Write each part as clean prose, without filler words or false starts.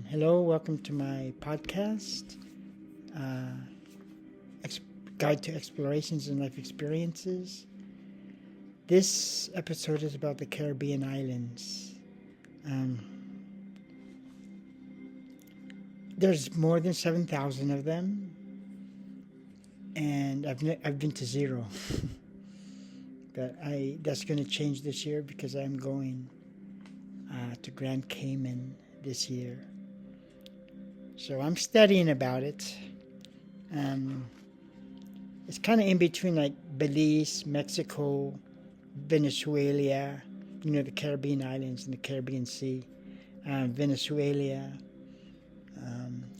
Hello, welcome to my podcast, Guide to Explorations and Life Experiences. This episode is about the Caribbean islands. There's more than 7,000 of them, and I've been to zero. But that's going to change this year because I'm going to Grand Cayman this year. So I'm studying about it. It's kind of in between like Belize, Mexico, Venezuela, the Caribbean islands and the Caribbean Sea, Venezuela,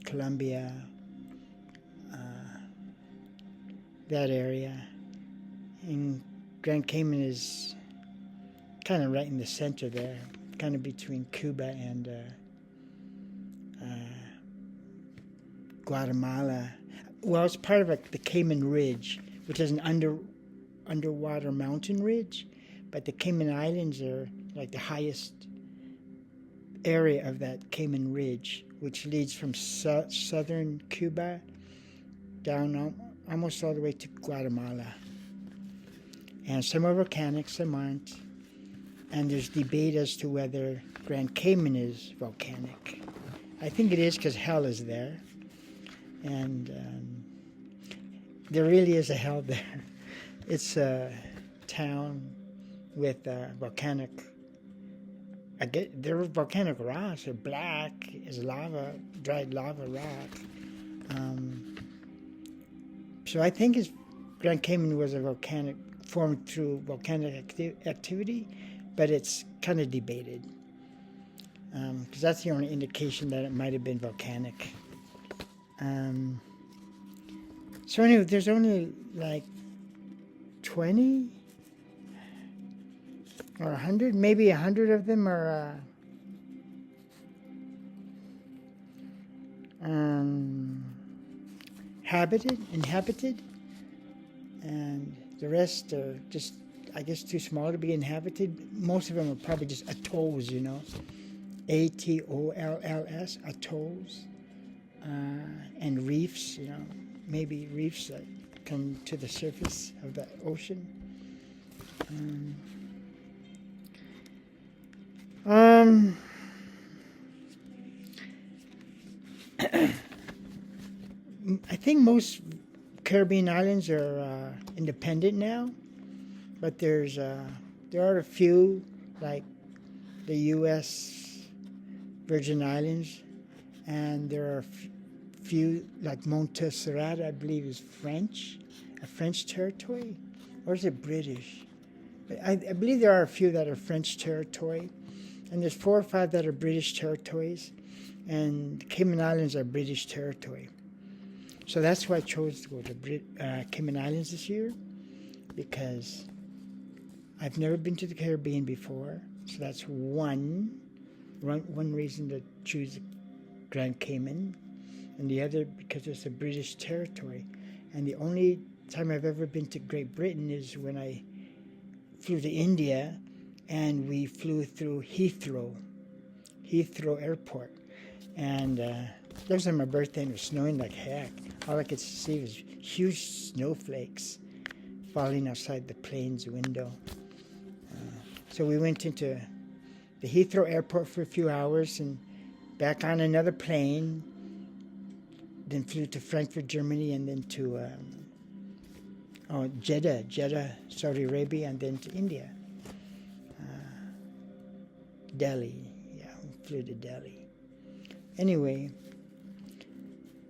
Colombia, that area. And Grand Cayman is kind of right in the center there, kind of between Cuba and Guatemala. Well, it's part of the Cayman Ridge, which is an underwater mountain ridge, but the Cayman Islands are like the highest area of that Cayman Ridge, which leads from southern Cuba down almost all the way to Guatemala. And some are volcanic, some aren't. And there's debate as to whether Grand Cayman is volcanic. I think it is because hell is there. And there really is a hell there. It's a town with volcanic... They're volcanic rocks. They're black as lava, dried lava rock. So I think Grand Cayman was a volcanic, formed through volcanic activity, but it's kind of debated. Because that's the only indication that it might have been volcanic. So anyway, there's only like 20 or 100, maybe 100 of them are inhabited, and the rest are just, I guess, too small to be inhabited. Most of them are probably just atolls, ATOLLS, atolls, and reefs, maybe reefs that come to the surface of the ocean. I think most Caribbean islands are independent now, but there are a few, like the U.S. Virgin Islands, and there are a few, like Montserrat, I believe is a French territory, or is it British? I believe there are a few that are French territory, and there's 4 or 5 that are British territories, and the Cayman Islands are British territory. So that's why I chose to go to Cayman Islands this year, because I've never been to the Caribbean before, so that's one reason to choose Grand Cayman, and the other because it's a British territory. And the only time I've ever been to Great Britain is when I flew to India, and we flew through Heathrow Airport. And that was on my birthday, and it was snowing like heck. All I could see was huge snowflakes falling outside the plane's window. So we went into the Heathrow Airport for a few hours and back on another plane, then flew to Frankfurt, Germany, and then to Jeddah, Saudi Arabia, and then to India. Delhi, we flew to Delhi. Anyway,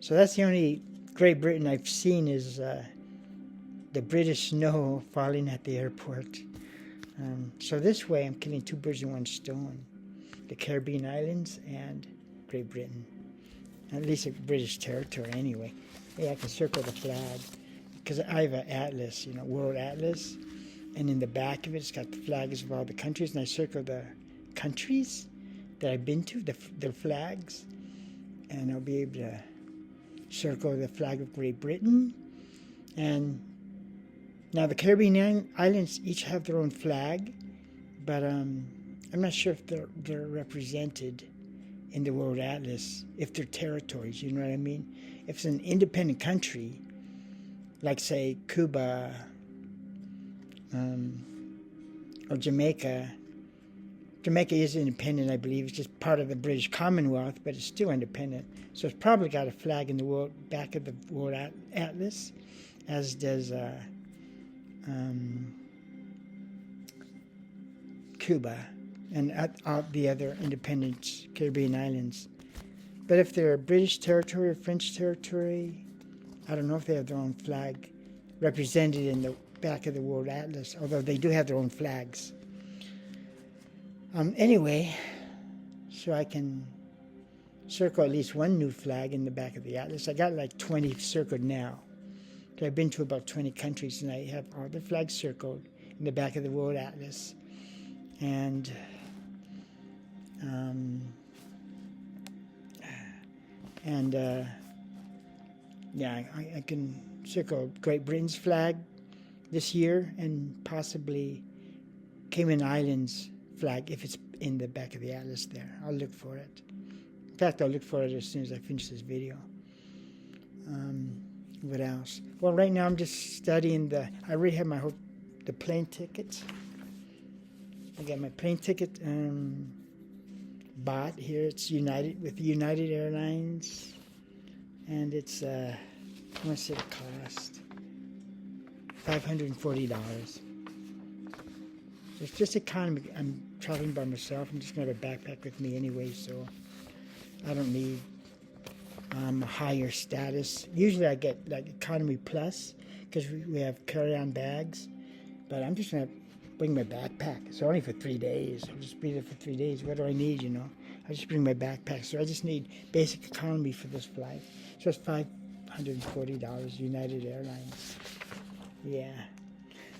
so that's the only Great Britain I've seen is the British snow falling at the airport. So this way I'm killing 2 birds in one stone. The Caribbean islands and Great Britain. At least a British territory anyway. I can circle the flag. Because I have an atlas, World Atlas. And in the back of it, it's got the flags of all the countries. And I circle the countries that I've been to, their flags. And I'll be able to circle the flag of Great Britain. And now the Caribbean islands each have their own flag, but I'm not sure if they're represented in the World Atlas if they're territories, you know what I mean? If it's an independent country, like say Cuba or Jamaica. Jamaica is independent, I believe. It's just part of the British Commonwealth, but it's still independent. So it's probably got a flag in the back of the World Atlas, as does Cuba and the other independent Caribbean islands. But if they're a British territory or French territory, I don't know if they have their own flag represented in the back of the World Atlas, although they do have their own flags. Anyway, so I can circle at least one new flag in the back of the Atlas. I got like 20 circled now. I've been to about 20 countries, and I have all the flags circled in the back of the World Atlas. And yeah, I can circle Great Britain's flag this year, and possibly Cayman Islands flag if it's in the back of the Atlas there. I'll look for it. In fact, I'll look for it as soon as I finish this video. What else? Well, right now I'm just studying I already have the plane tickets. I got my plane ticket bought here. It's with United Airlines, and it's how much did it cost? $540. It's just economy. I'm traveling by myself. I'm just going to have a backpack with me anyway, so I don't need a higher status. Usually I get like economy plus because we have carry-on bags, but I'm just going to bring my backpack. It's only for 3 days. I'll just be there for 3 days. What do I need, you know? I just bring my backpack. So I just need basic economy for this flight. So it's $540, United Airlines. Yeah.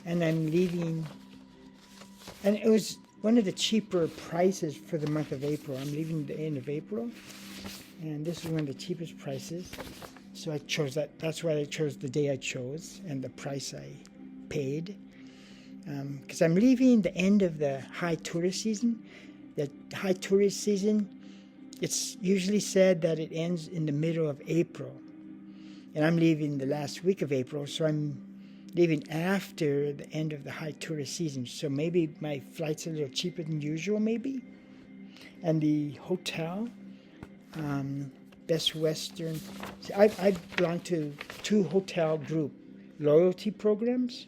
And I'm leaving, and it was one of the cheaper prices for the month of April. I'm leaving the end of April, and this is one of the cheapest prices. So I chose that. That's why I chose the day I chose and the price I paid. Because I'm leaving the end of the high tourist season. The high tourist season, it's usually said that it ends in the middle of April. And I'm leaving the last week of April, so I'm leaving after the end of the high tourist season. So maybe my flight's a little cheaper than usual, maybe. And the hotel, Best Western. See, I belong to 2 hotel group loyalty programs.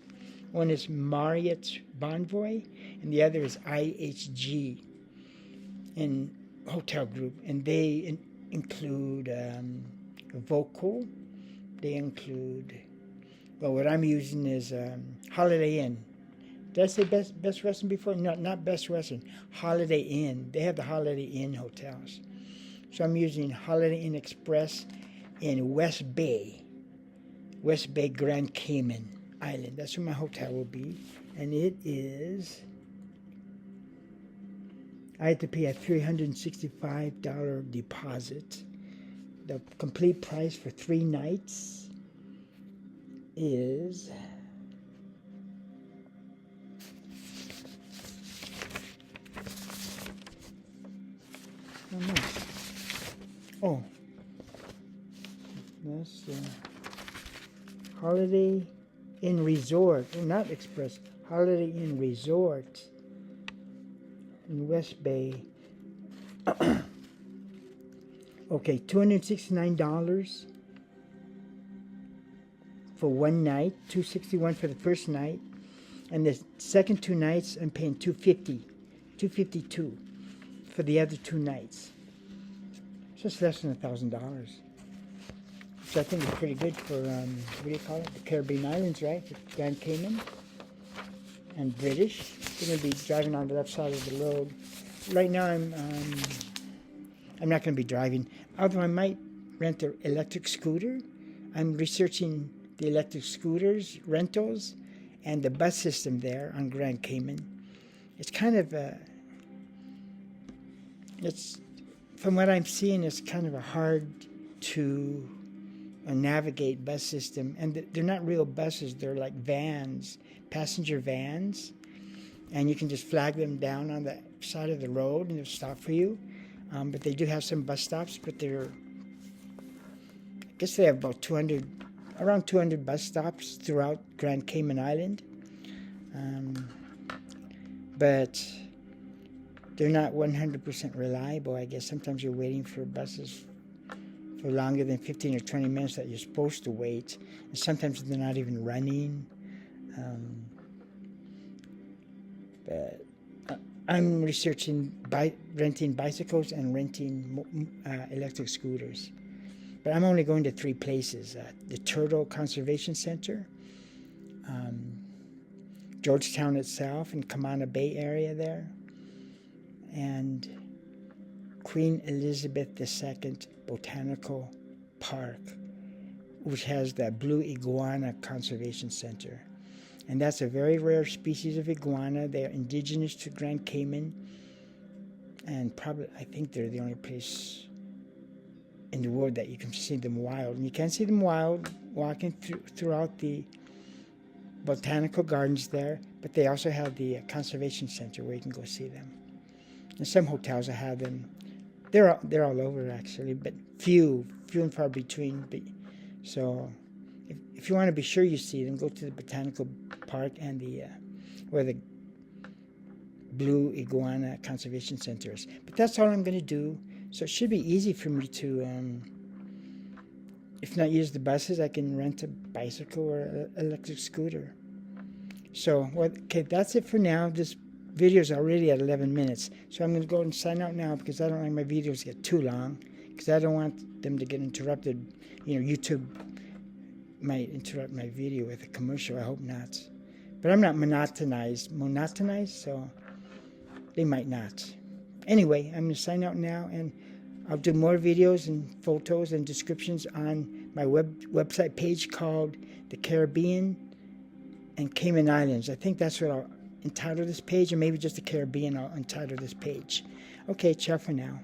One is Marriott Bonvoy, and the other is IHG in hotel group. And they include Vocal. They include, well, what I'm using is Holiday Inn. Did I say Best Western before? No, not Best Western. Holiday Inn. They have the Holiday Inn hotels. So I'm using Holiday Inn Express in West Bay, Grand Cayman Island. That's where my hotel will be. And it is, I had to pay a $365 deposit. The complete price for 3 nights is how much? Oh, that's Holiday Inn Resort. Oh, not Express. Holiday Inn Resort in West Bay. Okay, $269 for 1 night, $261 for the first night, and the second 2 nights I'm paying $252 for the other 2 nights. So it's less than $1,000, which I think is pretty good for what do you call it? The Caribbean Islands, right? The Grand Cayman and British. We're going to be driving on the left side of the road. Right now I'm not going to be driving, although I might rent an electric scooter. I'm researching the electric scooters, rentals, and the bus system there on Grand Cayman. It's kind of it's, from what I'm seeing, it's kind of a hard to navigate bus system. And they're not real buses, they're like vans, passenger vans. And you can just flag them down on the side of the road and they'll stop for you. But they do have some bus stops, but I guess they have about around 200 bus stops throughout Grand Cayman Island. But they're not 100% reliable. I guess sometimes you're waiting for buses for longer than 15 or 20 minutes that you're supposed to wait. And sometimes they're not even running. But I'm researching renting bicycles and renting electric scooters. But I'm only going to 3 places. The Turtle Conservation Center, Georgetown itself, and Camana Bay area there, and Queen Elizabeth II Botanical Park, which has the Blue Iguana Conservation Center. And that's a very rare species of iguana. They're indigenous to Grand Cayman, and probably, I think they're the only place in the world that you can see them wild. And you can see them wild walking throughout the botanical gardens there, but they also have the conservation center where you can go see them. And some hotels that have them, they're all over actually, but few and far between. So if you want to be sure you see them, go to the botanical park and where the Blue Iguana Conservation Center is. But that's all I'm going to do. So it should be easy for me to, if not use the buses, I can rent a bicycle or an electric scooter. So, okay, that's it for now. This video is already at 11 minutes. So I'm going to go and sign out now because I don't like my videos to get too long, because I don't want them to get interrupted. YouTube might interrupt my video with a commercial. I hope not. But I'm not monotonized, so they might not. Anyway, I'm going to sign out now, and I'll do more videos and photos and descriptions on my website page called The Caribbean and Cayman Islands. I think that's what I'll entitle this page, or maybe just the Caribbean I'll entitle this page. Okay, ciao for now.